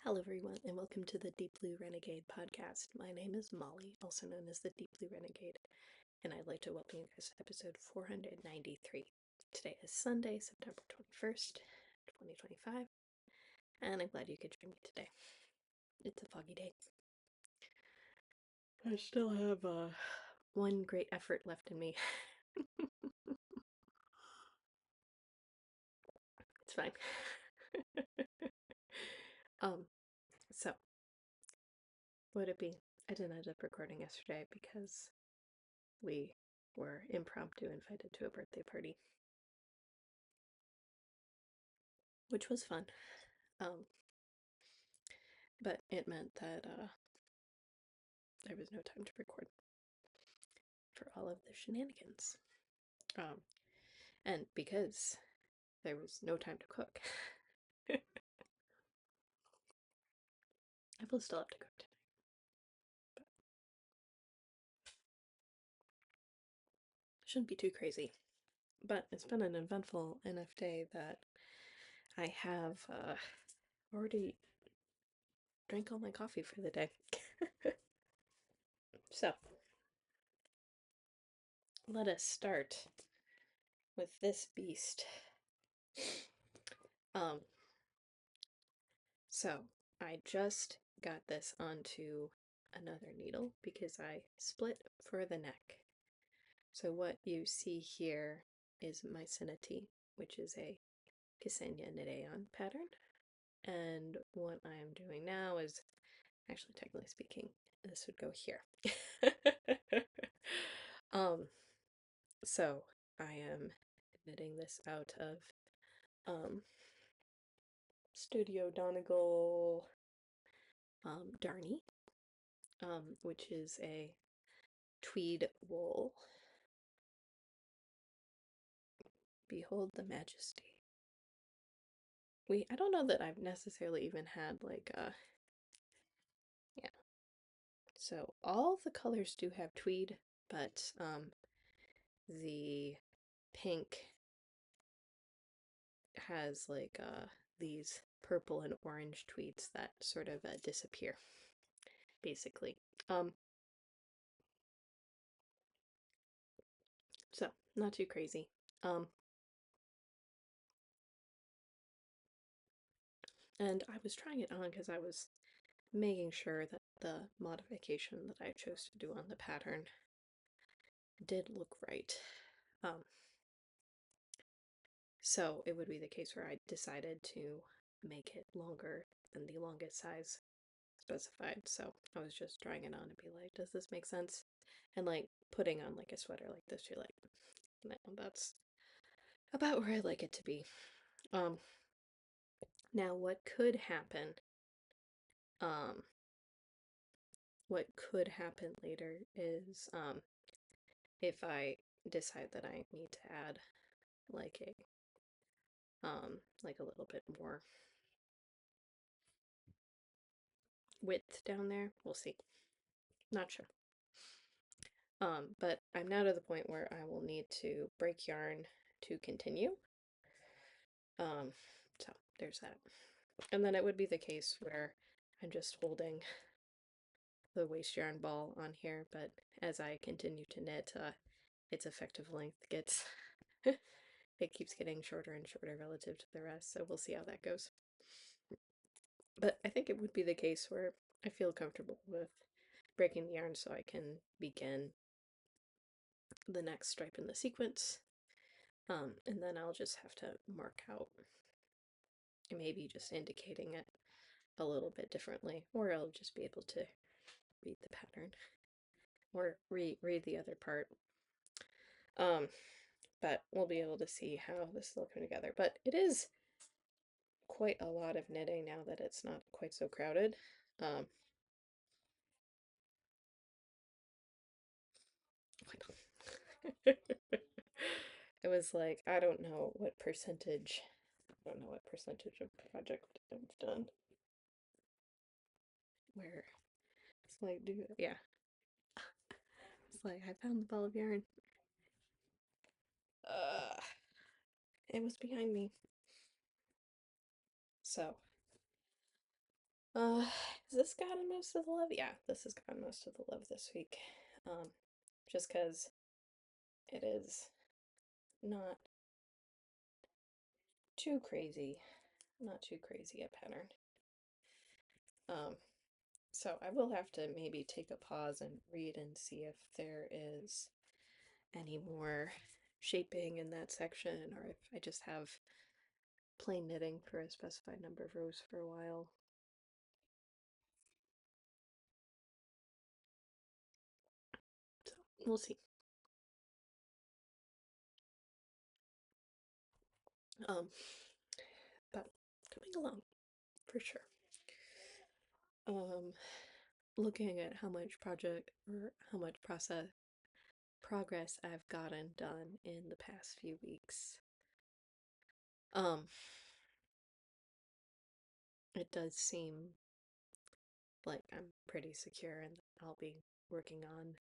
Hello, everyone, and welcome to the Deep Blue Renegade podcast. My name is Molly, also known as the Deep Blue Renegade, and I'd like to welcome you guys to episode 493. Today is Sunday, September 21st, 2025, and I'm glad you could join me today. It's a foggy day. I still have one great effort left in me. It's fine. So, would it be? I didn't end up recording yesterday because we were impromptu invited to a birthday party, which was fun. But it meant that there was no time to record for all of the shenanigans. And because there was no time to cook, I will still have to cook tonight. But shouldn't be too crazy. But it's been an eventful enough day that I have already drank all my coffee for the day. So, let us start with this beast. So I just got this onto another needle because I split for the neck. So what you see here is Mycinety, which is a Ksenia Nideon pattern. And what I am doing now is, actually technically speaking, this would go here. So I am knitting this out of Studio Donegal Darnie, which is a tweed wool. Behold the majesty. I don't know that I've necessarily even had like yeah. So all the colors do have tweed, but the pink has like these purple and orange tweeds that sort of disappear, basically. So not too crazy. And I was trying it on because I was making sure that the modification that I chose to do on the pattern did look right. So it would be the case where I decided to make it longer than the longest size specified. So I was just trying it on and be like, does this make sense? And like putting on like a sweater like this, you're like, no, that's about where I like it to be. Now what could happen, what could happen later is, if I decide that I need to add like like a little bit more width down there, we'll see. Not sure. But I'm now to the point where I will need to break yarn to continue. So there's that. And then it would be the case where I'm just holding the waste yarn ball on here, but as I continue to knit, its effective length gets, it keeps getting shorter and shorter relative to the rest, so we'll see how that goes. But I think it would be the case where I feel comfortable with breaking the yarn so I can begin the next stripe in the sequence. And then I'll just have to mark out, maybe just indicating it a little bit differently, or I'll just be able to read the pattern or read the other part. But we'll be able to see how this is all coming together. But it is quite a lot of knitting now that it's not quite so crowded. It was like, I don't know what percentage of project I've done. Where it's like, dude, yeah. It's like, I found the ball of yarn. It was behind me. So, Uh, has this gotten most of the love? Yeah, this has gotten most of the love this week. Um, just because it is not too crazy, not too crazy a pattern. Um, so I will have to maybe take a pause and read and see if there is any more shaping in that section, or if I just have plain knitting for a specified number of rows for a while. So we'll see. Um, but coming along for sure. Um, looking at how much project or how much process progress I've gotten done in the past few weeks. Um, it does seem like I'm pretty secure and I'll be working on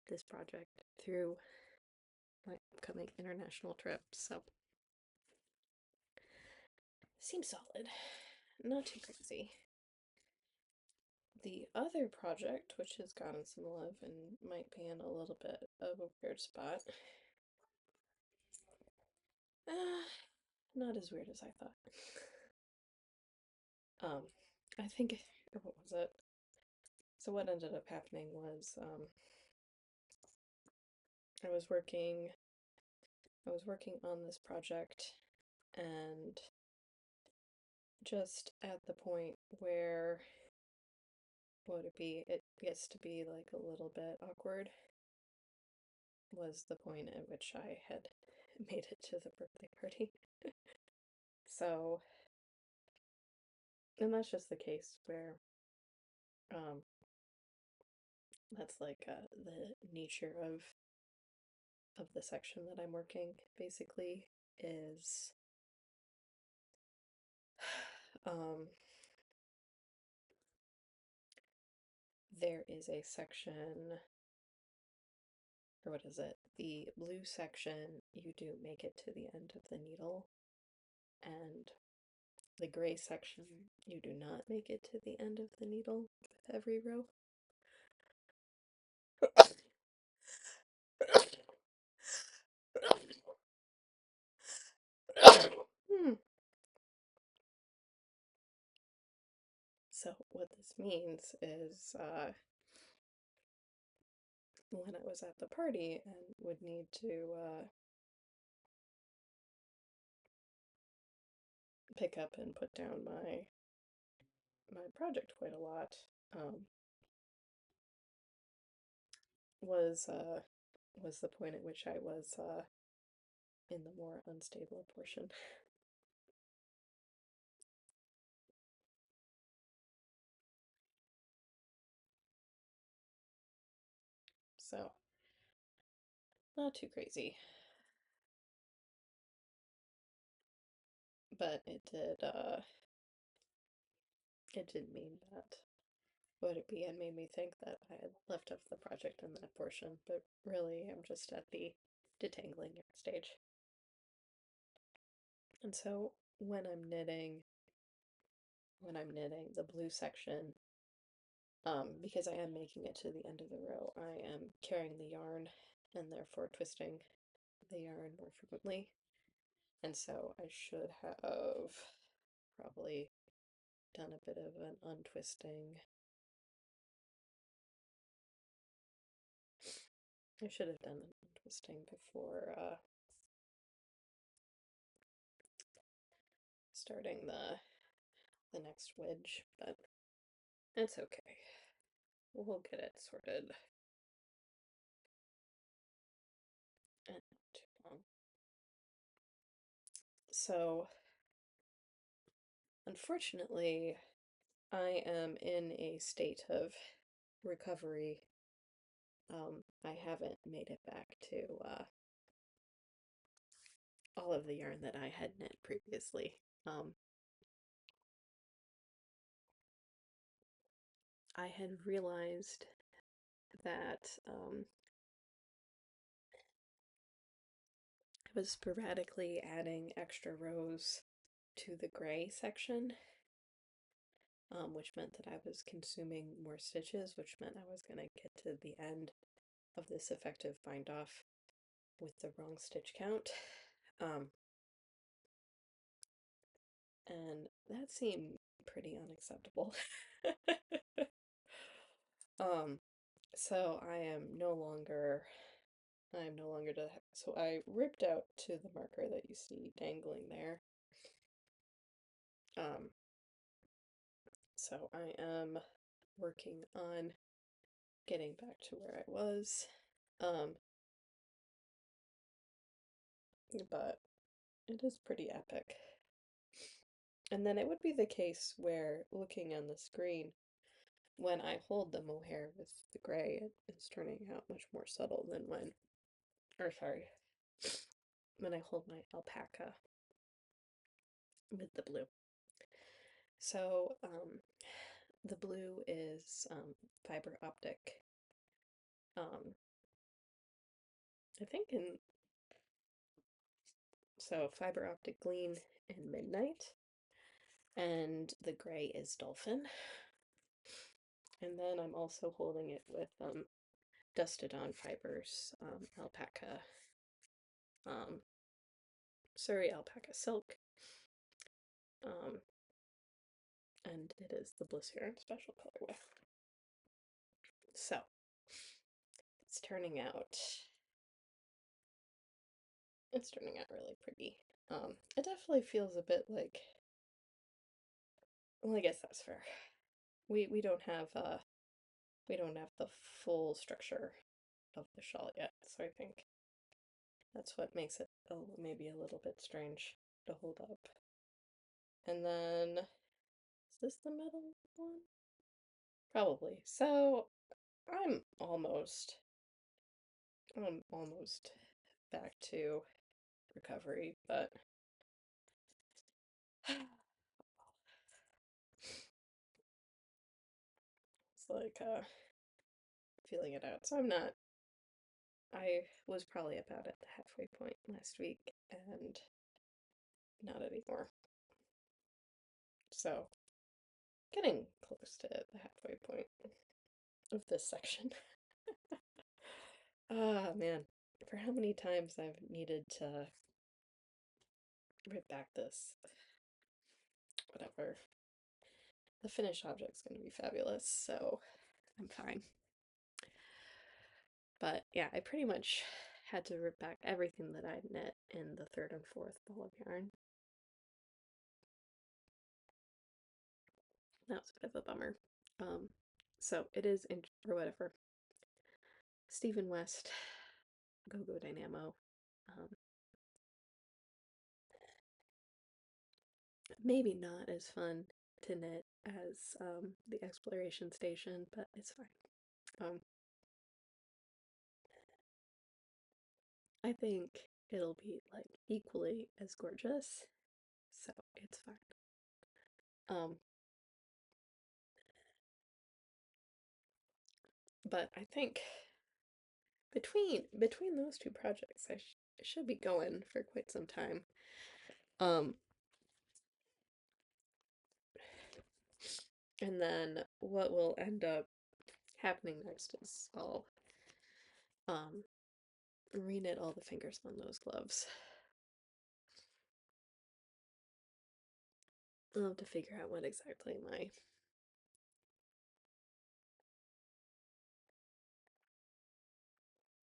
this project through my upcoming international trip, so seems solid. Not too crazy. The other project, which has gotten some love and might be in a little bit of a weird spot, uh, not as weird as I thought. Um, I think, what was it? So what ended up happening was, I was working, on this project, and just at the point where, what would it be? It gets to be like a little bit awkward, was the point at which I had made it to the birthday party. So, and that's just the case where, um, that's like the nature of the section that I'm working, basically, is um, there is a section, or what is it? The blue section, you do make it to the end of the needle, and the gray section, you do not make it to the end of the needle with every row. Hmm. So what this means is, when I was at the party and would need to pick up and put down my project quite a lot, um, was the point at which I was in the more unstable portion. So not too crazy, but it did mean that, would it be, and made me think that I had left off the project in that portion, but really I'm just at the detangling yarn stage. And so when I'm knitting the blue section, because I am making it to the end of the row, I am carrying the yarn and therefore twisting the yarn more frequently. And so I should have probably done a bit of an untwisting. I should have done an untwisting before starting the next wedge, but it's okay. We'll get it sorted. And not too long. So, unfortunately, I am in a state of recovery. I haven't made it back to all of the yarn that I had knit previously. I had realized that I was sporadically adding extra rows to the gray section, which meant that I was consuming more stitches, which meant I was going to get to the end of this effective bind off with the wrong stitch count. Um, and that seemed pretty unacceptable. um, so I am no longer so I ripped out to the marker that you see dangling there. Um, so I am working on getting back to where I was. Um, but it is pretty epic. And then it would be the case where looking on the screen, when I hold the mohair with the gray, it is turning out much more subtle than when I hold my alpaca with the blue. So, the blue is fiber optic. I think fiber optic gleam and midnight, and the gray is dolphin. And then I'm also holding it with dusted on fibers, alpaca, um, Surrey alpaca silk, um, and it is the Bliss Heron special colorway. So it's turning out really pretty. It definitely feels a bit like, well, I guess that's fair. We don't have the full structure of the shawl yet, so I think that's what makes it maybe a little bit strange to hold up. And then, is this the middle one? Probably. So I'm almost back to recovery, but it's like feeling it out. So I was probably about at the halfway point last week and not anymore. So getting close to the halfway point of this section. Ah, man, for how many times I've needed to rip back this, whatever. The finished object's going to be fabulous, so I'm fine. But yeah, I pretty much had to rip back everything that I'd knit in the third and fourth ball of yarn. That was a bit of a bummer. So it is or whatever. Stephen West, Go Go Dynamo. Maybe not as fun to knit as the Exploration Station, but it's fine. I think it'll be like equally as gorgeous, so it's fine. But I think between those two projects, I should be going for quite some time. And then what will end up happening next is I'll reknit all the fingers on those gloves. I'll have to figure out what exactly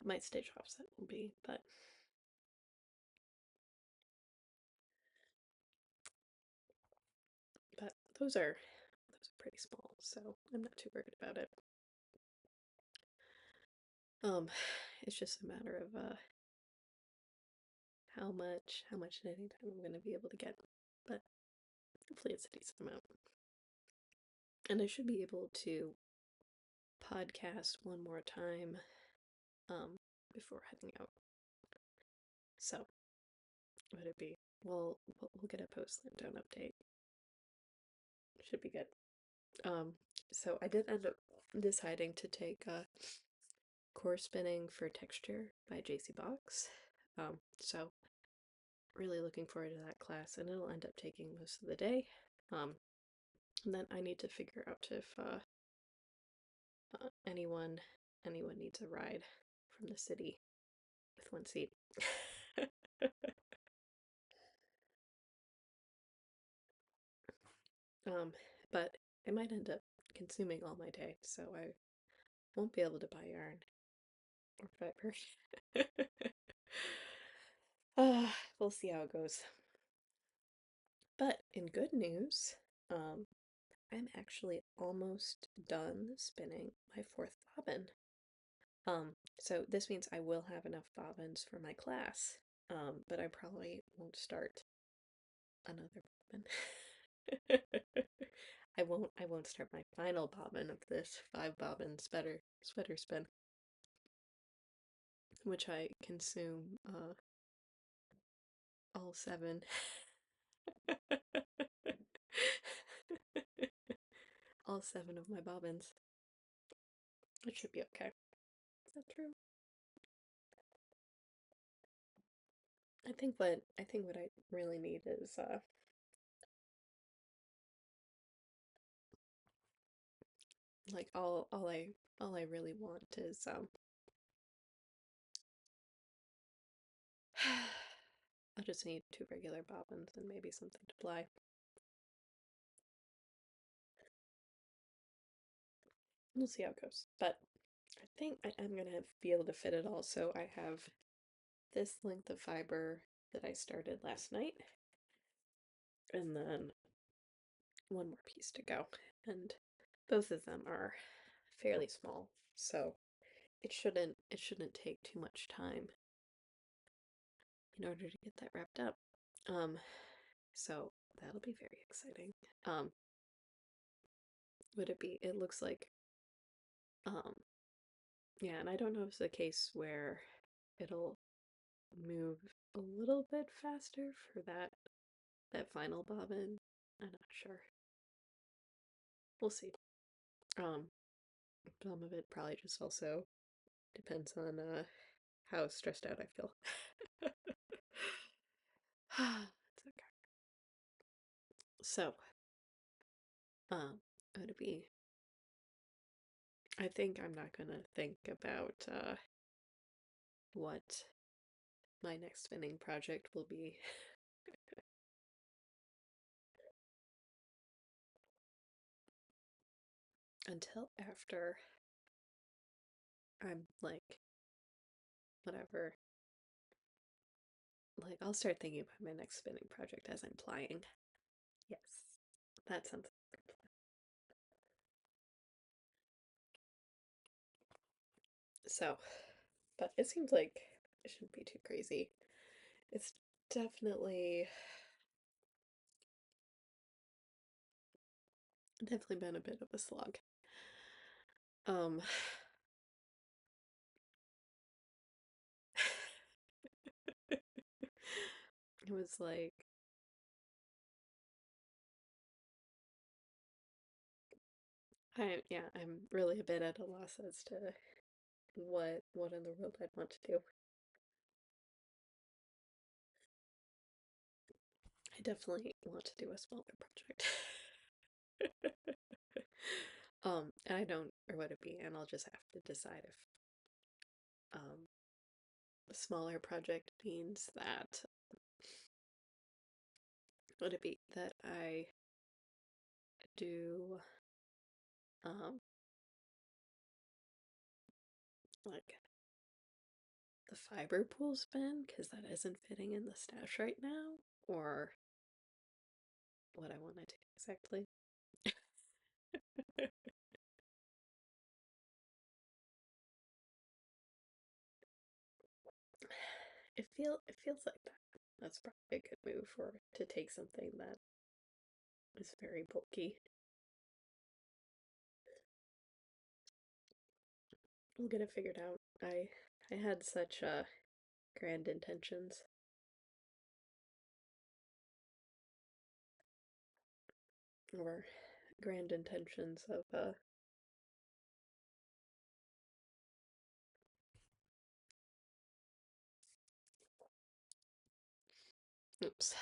my stitch offset will be, but those are pretty small, so I'm not too worried about it. It's just a matter of how much knitting time I'm gonna be able to get, but hopefully it's a decent amount. And I should be able to podcast one more time before heading out. So would it be? We'll get a post Lantone update. Should be good. So I did end up deciding to take core spinning for texture by JC Box. So really looking forward to that class, and it'll end up taking most of the day. And then I need to figure out if anyone needs a ride from the city with one seat. um, but it might end up consuming all my day, so I won't be able to buy yarn or fiber. We'll see how it goes. But in good news, I'm actually almost done spinning my fourth bobbin. So this means I will have enough bobbins for my class, but I probably won't start another bobbin. I won't start my final bobbin of this 5 bobbin sweater spin, which I consume all 7. All 7 of my bobbins. It should be okay. Is that true? I think what I really need is like all I really want is I'll just need 2 regular bobbins and maybe something to ply. We'll see how it goes. But I think I'm gonna be able to fit it all. So I have this length of fiber that I started last night, and then one more piece to go. And both of them are fairly small, so it shouldn't take too much time in order to get that wrapped up. Um, so that'll be very exciting. Um, would it be? It looks like, um, yeah, and I don't know if it's a case where it'll move a little bit faster for that final bobbin. I'm not sure. We'll see. Um, some of it probably just also depends on how stressed out I feel. It's okay. So, it'll be. I think I'm not gonna think about what my next spinning project will be until after I'm like, whatever. Like, I'll start thinking about my next spinning project as I'm flying. Yes, that sounds like a plan. So, but it seems like it shouldn't be too crazy. It's definitely definitely been a bit of a slog. Um, it was like, I'm really a bit at a loss as to what in the world I'd want to do. I definitely want to do a smaller project. And I don't, or would it be, and I'll just have to decide if a smaller project means that, would it be that I do um like the fiber pool spin because that isn't fitting in the stash right now, or what I want to do exactly. It feels like that. That's probably a good move for to take something that is very bulky. We'll get it figured out. I had such grand intentions, or grand intentions of oops.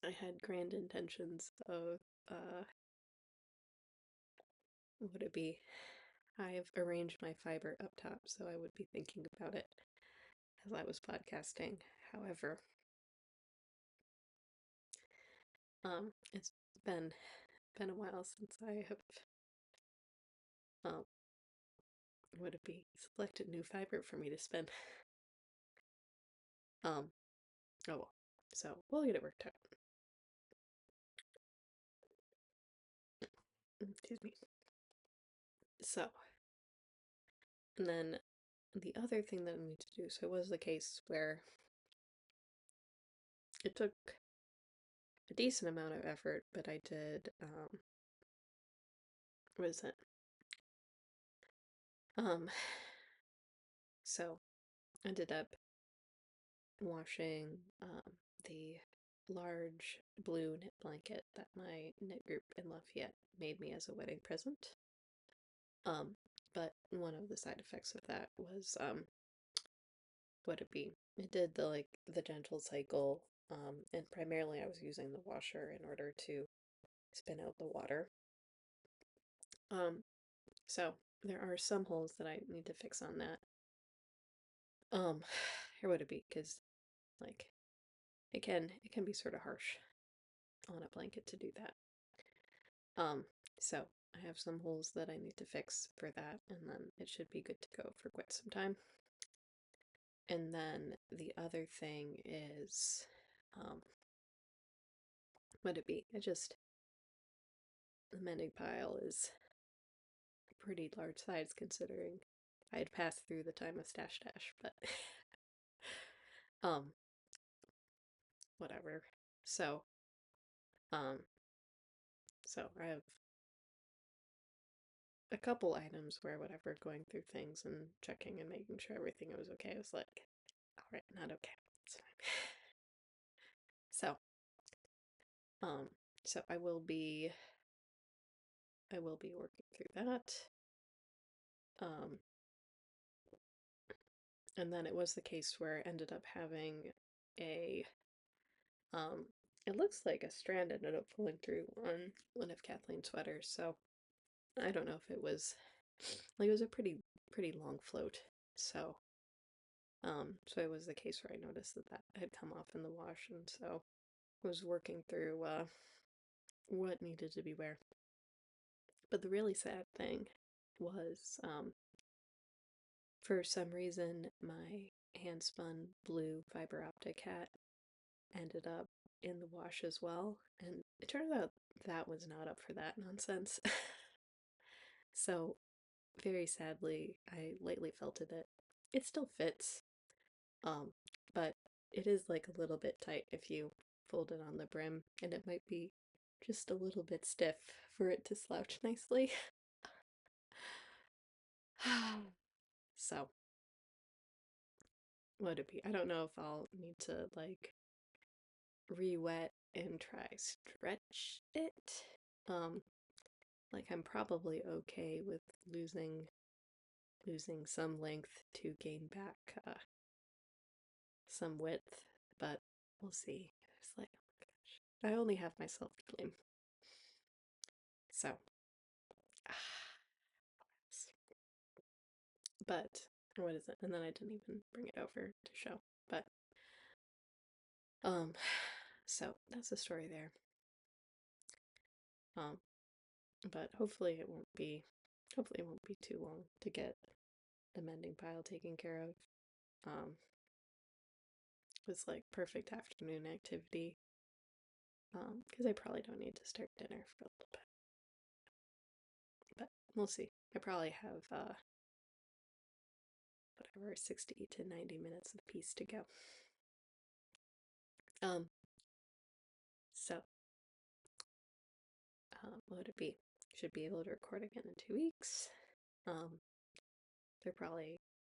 I had grand intentions of, what would it be? I've arranged my fiber up top so I would be thinking about it as I was podcasting. However, it's been a while since I have, um, would it be selected new fiber for me to spin? Oh well. So we'll get it worked out. Excuse me. So, and then the other thing that I need to do, so it was the case where it took a decent amount of effort, but I did, what is it? So I ended up washing the large blue knit blanket that my knit group in Lafayette made me as a wedding present. But one of the side effects of that was, what it be? It did the gentle cycle, and primarily I was using the washer in order to spin out the water. So there are some holes that I need to fix on that. Here would it be? Because like it can be sort of harsh on a blanket to do that. So I have some holes that I need to fix for that, and then it should be good to go for quite some time. And then the other thing is, what it be? The mending pile is a pretty large size considering I had passed through the time of stash dash, but um, whatever. So, um, so I have a couple items where whatever, going through things and checking and making sure everything was okay. I was like, alright, not okay. It's fine. So, um, so I will be working through that. And then it was the case where I ended up having a, um, it looks like a strand ended up pulling through on one of Kathleen's sweaters, so I don't know if it was, like, it was a pretty long float, so, so it was the case where I noticed that had come off in the wash, and so I was working through, what needed to be where. But the really sad thing was, for some reason, my hand-spun blue fiber optic hat ended up in the wash as well, and it turns out that was not up for that nonsense. So, very sadly, I lightly felted it. It still fits, um, but it is like a little bit tight if you fold it on the brim, and it might be just a little bit stiff for it to slouch nicely. So, what it be? I don't know if I'll need to like re-wet and try stretch it. Um, like I'm probably okay with losing some length to gain back some width, but we'll see. It's like, oh my gosh, I only have myself to blame. So, but what is it? And then I didn't even bring it over to show. But um, so that's the story there. Um, but hopefully it won't be too long to get the mending pile taken care of. It's like perfect afternoon activity. Because I probably don't need to start dinner for a little bit. But we'll see. I probably have whatever, 60 to 90 minutes of peace to go. So what would it be? Should be able to record again in 2 weeks. Um,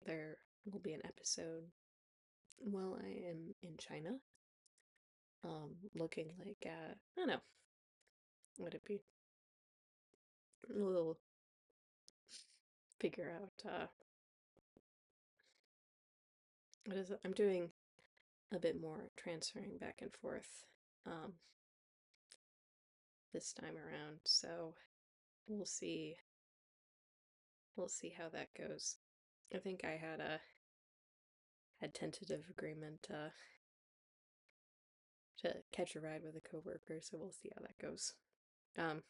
there will be an episode while I am in China. Looking like I don't know, would it be? A little figure out what is it? I'm doing a bit more transferring back and forth. this time around, so we'll see. We'll see how that goes. I think I had tentative agreement to catch a ride with a coworker, so we'll see how that goes. Um,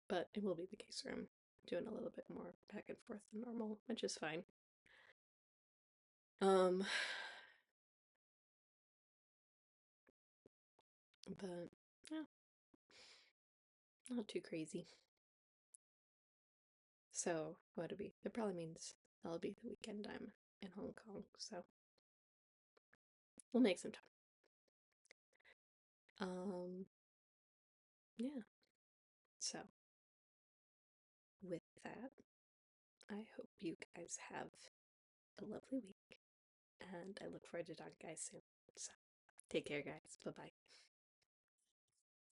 but it will be the case where I'm doing a little bit more back and forth than normal, which is fine. Um, but yeah, not too crazy. So what'll be? It probably means that'll be the weekend I'm in Hong Kong, so we'll make some time. Yeah. So with that, I hope you guys have a lovely week, and I look forward to talking to you guys soon. So take care, guys. Bye bye.